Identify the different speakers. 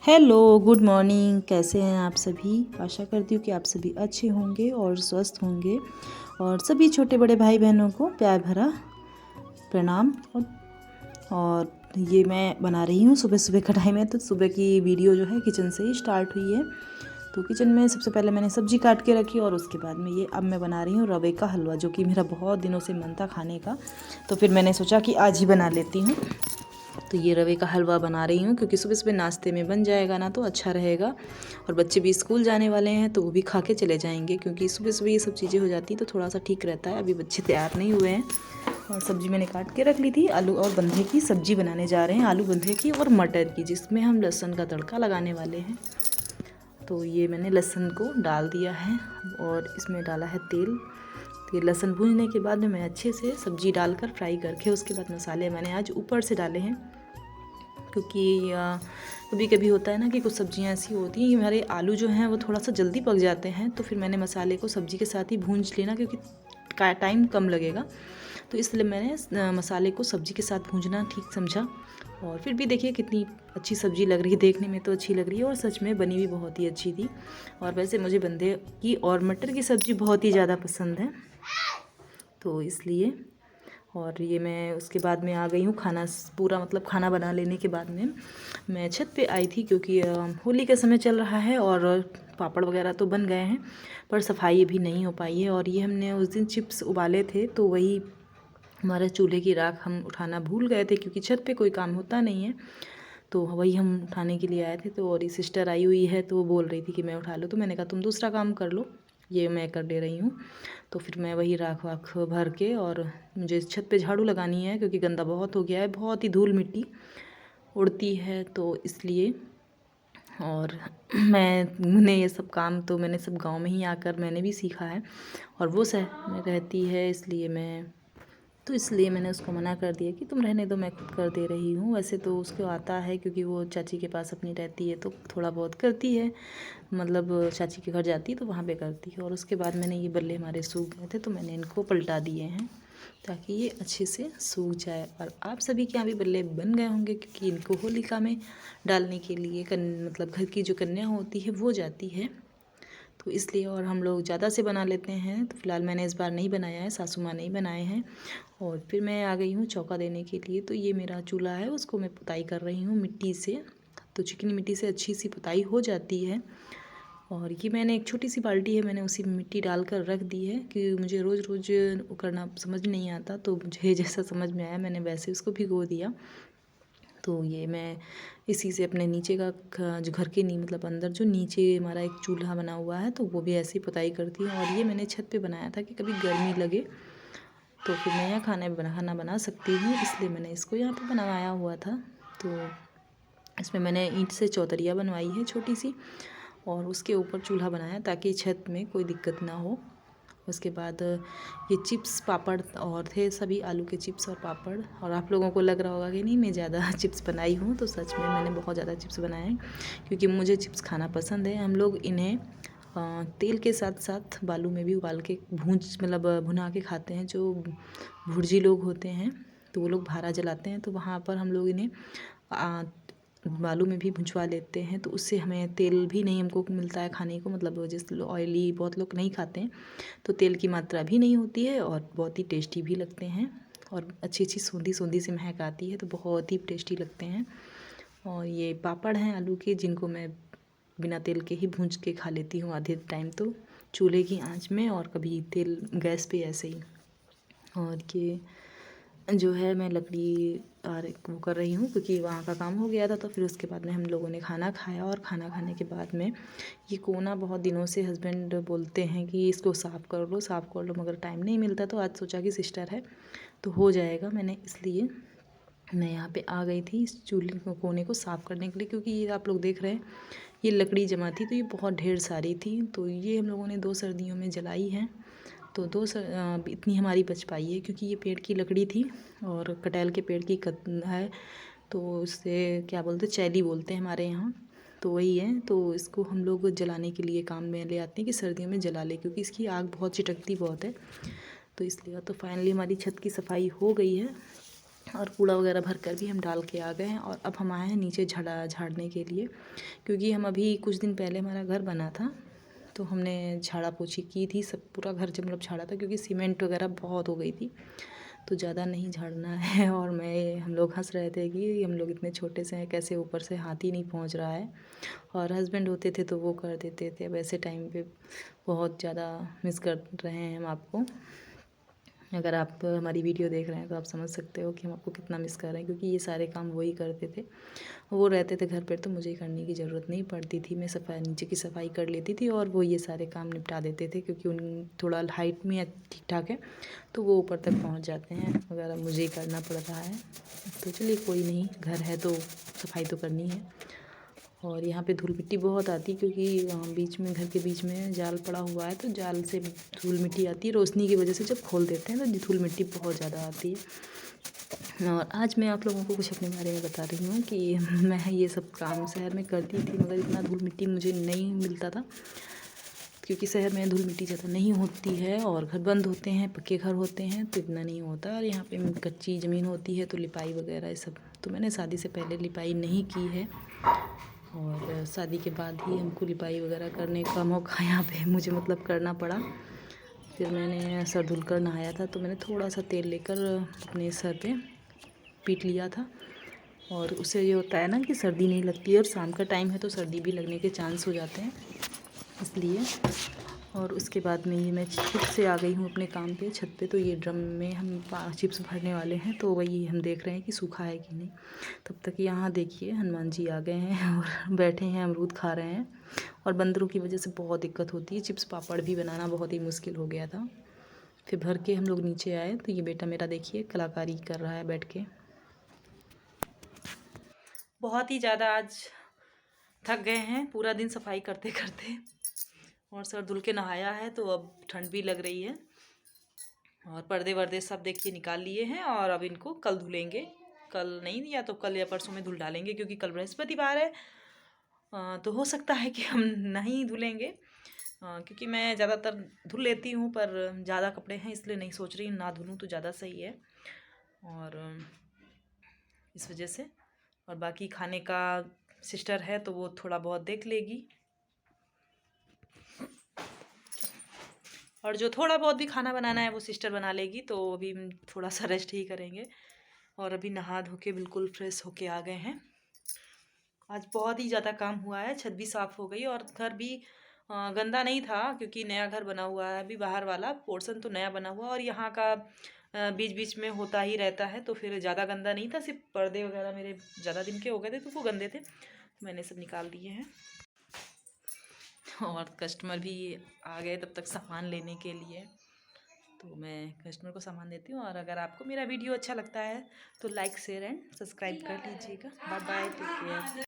Speaker 1: Hello, good morning. कैसे हैं आप सभी? आशा करती हूँ कि आप सभी अच्छे होंगे और स्वस्थ होंगे। और सभी छोटे बड़े भाई बहनों को प्यार भरा प्रणाम। और ये मैं बना रही हूँ सुबह सुबह का टाइम है, तो सुबह की वीडियो जो है किचन से ही स्टार्ट हुई है। तो किचन में सबसे पहले मैंने सब्ज़ी काट के रखी और उसके बाद में अब मैं बना रही हूँ रवे का हलवा, जो कि मेरा बहुत दिनों से मन था खाने का। तो फिर मैंने सोचा कि आज ही बना लेती हूँ। तो ये रवे का हलवा बना रही हूँ क्योंकि सुबह सुबह नाश्ते में बन जाएगा ना, तो अच्छा रहेगा। और बच्चे भी स्कूल जाने वाले हैं तो वो भी खा के चले जाएंगे, क्योंकि सुबह सुबह ये सब चीज़ें हो जाती तो थोड़ा सा ठीक रहता है। अभी बच्चे तैयार नहीं हुए हैं। और सब्ज़ी मैंने काट के रख ली थी। आलू और बंधे की सब्ज़ी बनाने जा रहे हैं, आलू बंधे की और मटर की, जिसमें हम लहसुन का तड़का लगाने वाले हैं। तो ये मैंने लहसुन को डाल दिया है और इसमें डाला है तेल। तो लहसुन भूनने के बाद में मैं अच्छे से सब्ज़ी डालकर फ्राई करके उसके बाद मसाले मैंने आज ऊपर से डाले हैं, क्योंकि कभी कभी होता है ना कि कुछ सब्ज़ियाँ ऐसी होती हैं कि हमारे आलू जो हैं वो थोड़ा सा जल्दी पक जाते हैं। तो फिर मैंने मसाले को सब्ज़ी के साथ ही भून लेना, क्योंकि टाइम कम लगेगा। तो इसलिए मैंने मसाले को सब्ज़ी के साथ भूंजना ठीक समझा। और फिर भी देखिए कितनी अच्छी सब्ज़ी लग रही है, देखने में तो अच्छी लग रही है और सच में बनी भी बहुत ही अच्छी थी। और वैसे मुझे बंधे की और मटर की सब्ज़ी बहुत ही ज़्यादा पसंद है, तो इसलिए। और ये मैं उसके बाद में आ गई हूँ खाना पूरा मतलब खाना बना लेने के बाद में मैं छत पे आई थी, क्योंकि होली का समय चल रहा है और पापड़ वगैरह तो बन गए हैं, पर सफाई अभी नहीं हो पाई है। और ये हमने उस दिन चिप्स उबाले थे, तो वही हमारे चूल्हे की राख हम उठाना भूल गए थे, क्योंकि छत पे कोई काम होता नहीं है। तो वही हम उठाने के लिए आए थे। तो और ये सिस्टर आई हुई है, तो वो बोल रही थी कि मैं उठा लूँ, तो मैंने कहा तुम दूसरा काम कर लो, ये मैं कर दे रही हूँ। तो फिर मैं वही राख वाख भर के, और मुझे छत पे झाड़ू लगानी है क्योंकि गंदा बहुत हो गया है, बहुत ही धूल मिट्टी उड़ती है, तो इसलिए। और मैंने ये सब काम तो मैंने सब गांव में ही आकर मैंने भी सीखा है, और वो शहर में रहती है, इसलिए मैंने उसको मना कर दिया कि तुम रहने दो, मैं खुद कर दे रही हूँ। वैसे तो उसको आता है, क्योंकि वो चाची के पास अपनी रहती है, तो थोड़ा बहुत करती है, मतलब चाची के घर जाती है तो वहाँ पे करती है। और उसके बाद मैंने ये बल्ले हमारे सूख गए थे, तो मैंने इनको पलटा दिए हैं ताकि ये अच्छे से सूख जाए। और आप सभी के यहाँ भी बल्ले बन गए होंगे, क्योंकि इनको होलिका में डालने के लिए मतलब घर की जो कन्या होती है वो जाती है, तो इसलिए। और हम लोग ज़्यादा से बना लेते हैं, तो फिलहाल मैंने इस बार नहीं बनाया है, सासू माँ नहीं बनाए हैं। और फिर मैं आ गई हूँ चौका देने के लिए। तो ये मेरा चूल्हा है, उसको मैं पुताई कर रही हूँ मिट्टी से। तो चिकनी मिट्टी से अच्छी सी पुताई हो जाती है। और ये मैंने एक छोटी सी बाल्टी है, मैंने उसी में मिट्टी डालकर रख दी है, कि मुझे रोज़ रोज़ करना समझ नहीं आता, तो मुझे जैसा समझ में आया मैंने वैसे उसको भिगो दिया। तो ये मैं इसी से अपने नीचे का जो घर के मतलब अंदर जो नीचे हमारा एक चूल्हा बना हुआ है, तो वो भी ऐसे ही पुताई करती है। और ये मैंने छत पे बनाया था कि कभी गर्मी लगे तो फिर मैं यहाँ खाना बना सकती हूँ, इसलिए मैंने इसको यहाँ पे बनाया हुआ था। तो इसमें मैंने ईंट से चौतरिया बनवाई है छोटी सी, और उसके ऊपर चूल्हा बनाया ताकि छत में कोई दिक्कत ना हो। उसके बाद ये चिप्स पापड़ और थे, सभी आलू के चिप्स और पापड़। और आप लोगों को लग रहा होगा कि नहीं मैं ज़्यादा चिप्स बनाई हूँ, तो सच में मैंने बहुत ज़्यादा चिप्स बनाए हैं, क्योंकि मुझे चिप्स खाना पसंद है। हम लोग इन्हें तेल के साथ साथ बालू में भी उबाल के मतलब भुना के खाते हैं। जो भुर्जी लोग होते हैं तो वो लोग भारा जलाते हैं, तो वहाँ पर हम लोग इन्हें बालू में भी भुंजवा लेते हैं, तो उससे हमें तेल भी नहीं हमको मिलता है खाने को। मतलब जैसे ऑयली बहुत लोग नहीं खाते हैं, तो तेल की मात्रा भी नहीं होती है और बहुत ही टेस्टी भी लगते हैं, और अच्छी अच्छी सूंधी सूंधी सी महक आती है, तो बहुत ही टेस्टी लगते हैं। और ये पापड़ हैं आलू के, जिनको मैं बिना तेल के ही भूंज के खा लेती हूँ आधे टाइम, तो चूल्हे की आंच में, और कभी तेल गैस पे ऐसे ही। और ये जो है मैं लकड़ी वो कर रही हूँ, क्योंकि वहाँ का काम हो गया था। तो फिर उसके बाद में हम लोगों ने खाना खाया, और खाना खाने के बाद में ये कोना बहुत दिनों से हस्बैंड बोलते हैं कि इसको साफ़ कर लो साफ़ कर लो, मगर टाइम नहीं मिलता। तो आज सोचा कि सिस्टर है तो हो जाएगा, मैंने इसलिए मैं यहाँ पे आ गई थी इस चूल्हे को कोने को साफ़ करने के लिए। क्योंकि ये आप लोग देख रहे हैं ये लकड़ी जमा थी, तो ये बहुत ढेर सारी थी, तो ये हम लोगों ने 2 सर्दियों में जलाई है। तो इतनी हमारी बच पाई है, क्योंकि ये पेड़ की लकड़ी थी, और कटहल के पेड़ की है, तो उससे क्या बोलते चैली बोलते हैं हमारे यहाँ, तो वही है। तो इसको हम लोग जलाने के लिए काम में ले आते हैं कि सर्दियों में जला ले, क्योंकि इसकी आग बहुत चिटकती बहुत है, तो इसलिए। तो फाइनली हमारी छत की सफाई हो गई है, और कूड़ा वगैरह भर कर भी हम डाल के आ गए हैं। और अब हम आए हैं नीचे झाड़ने के लिए, क्योंकि हम अभी कुछ दिन पहले हमारा घर बना था तो हमने झाड़ा पोछी की थी, सब पूरा घर जब मतलब झाड़ा था, क्योंकि सीमेंट वगैरह बहुत हो गई थी तो ज़्यादा नहीं झाड़ना है। और हम लोग हंस रहे थे कि हम लोग इतने छोटे से हैं, कैसे ऊपर से हाथी नहीं पहुंच रहा है। और हस्बैंड होते थे तो वो कर देते थे। वैसे टाइम पे बहुत ज़्यादा मिस कर रहे हैं हम आपको। अगर आप हमारी वीडियो देख रहे हैं तो आप समझ सकते हो कि हम आपको कितना मिस कर रहे हैं, क्योंकि ये सारे काम वही करते थे। वो रहते थे घर पर तो मुझे करने की ज़रूरत नहीं पड़ती थी, मैं नीचे की सफाई कर लेती थी और वो ये सारे काम निपटा देते थे, क्योंकि उन थोड़ा हाइट में ठीक ठाक है तो वो ऊपर तक पहुंच जाते हैं। अगर मुझे ही करना पड़ रहा है तो चलिए कोई नहीं, घर है तो सफाई तो करनी है। और यहाँ पे धूल मिट्टी बहुत आती है, क्योंकि बीच में घर के बीच में जाल पड़ा हुआ है तो जाल से धूल मिट्टी आती है। रोशनी की वजह से जब खोल देते हैं तो धूल मिट्टी बहुत ज़्यादा आती है। और आज मैं आप लोगों को कुछ अपने बारे में बता रही हूँ कि मैं ये सब काम शहर में करती थी, मगर इतना धूल मिट्टी मुझे नहीं मिलता था, क्योंकि शहर में धूल मिट्टी ज़्यादा नहीं होती है और घर बंद होते हैं, पक्के घर होते हैं तो इतना नहीं होता। और यहाँ पे कच्ची ज़मीन होती है तो लिपाई वगैरह ये सब तो मैंने शादी से पहले लिपाई नहीं की है, और शादी के बाद ही हमको लिपाई वगैरह करने का मौका यहाँ पे मुझे मतलब करना पड़ा। फिर मैंने सर धुलकर नहाया था तो मैंने थोड़ा सा तेल लेकर अपने सर पे पीट लिया था, और उससे ये होता है ना कि सर्दी नहीं लगती है। और शाम का टाइम है तो सर्दी भी लगने के चांस हो जाते हैं, इसलिए। और उसके बाद में ये मैं खुद से आ गई हूँ अपने काम पे छत पे। तो ये ड्रम में हम चिप्स भरने वाले हैं, तो वही हम देख रहे हैं कि सूखा है कि नहीं। तब तक यहाँ देखिए हनुमान जी आ गए हैं और बैठे हैं, अमरूद खा रहे हैं। और बंदरों की वजह से बहुत दिक्कत होती है, चिप्स पापड़ भी बनाना बहुत ही मुश्किल हो गया था। फिर भर के हम लोग नीचे आए तो ये बेटा मेरा देखिए कलाकारी कर रहा है बैठ के। बहुत ही ज़्यादा आज थक गए हैं पूरा दिन सफाई करते करते, और सर धुल के नहाया है तो अब ठंड भी लग रही है। और पर्दे वर्दे सब देखिए निकाल लिए हैं, और अब इनको कल धुलेंगे। कल नहीं, या तो कल या परसों में धुल डालेंगे, क्योंकि कल बृहस्पतिवार है। तो हो सकता है कि हम नहीं धुलेंगे, क्योंकि मैं ज़्यादातर धुल लेती हूँ, पर ज़्यादा कपड़े हैं इसलिए नहीं सोच रही ना धुलूँ तो ज़्यादा सही है। और इस वजह से, और बाकी खाने का सिस्टर है तो वो थोड़ा बहुत देख लेगी, और जो थोड़ा बहुत भी खाना बनाना है वो सिस्टर बना लेगी। तो अभी थोड़ा सा रेस्ट ही करेंगे। और अभी नहा धो के बिल्कुल फ्रेश होके आ गए हैं। आज बहुत ही ज़्यादा काम हुआ है, छत भी साफ़ हो गई और घर भी गंदा नहीं था, क्योंकि नया घर बना हुआ है। अभी बाहर वाला पोर्शन तो नया बना हुआ, और यहाँ का बीच बीच में होता ही रहता है, तो फिर ज़्यादा गंदा नहीं था। सिर्फ पर्दे वगैरह मेरे ज़्यादा दिन के हो गए थे तो वो गंदे थे, तो मैंने सब निकाल दिए हैं। और कस्टमर भी आ गए तब तक सामान लेने के लिए, तो मैं कस्टमर को सामान देती हूँ। और अगर आपको मेरा वीडियो अच्छा लगता है तो लाइक शेयर एंड सब्सक्राइब कर लीजिएगा। Bye bye, take care.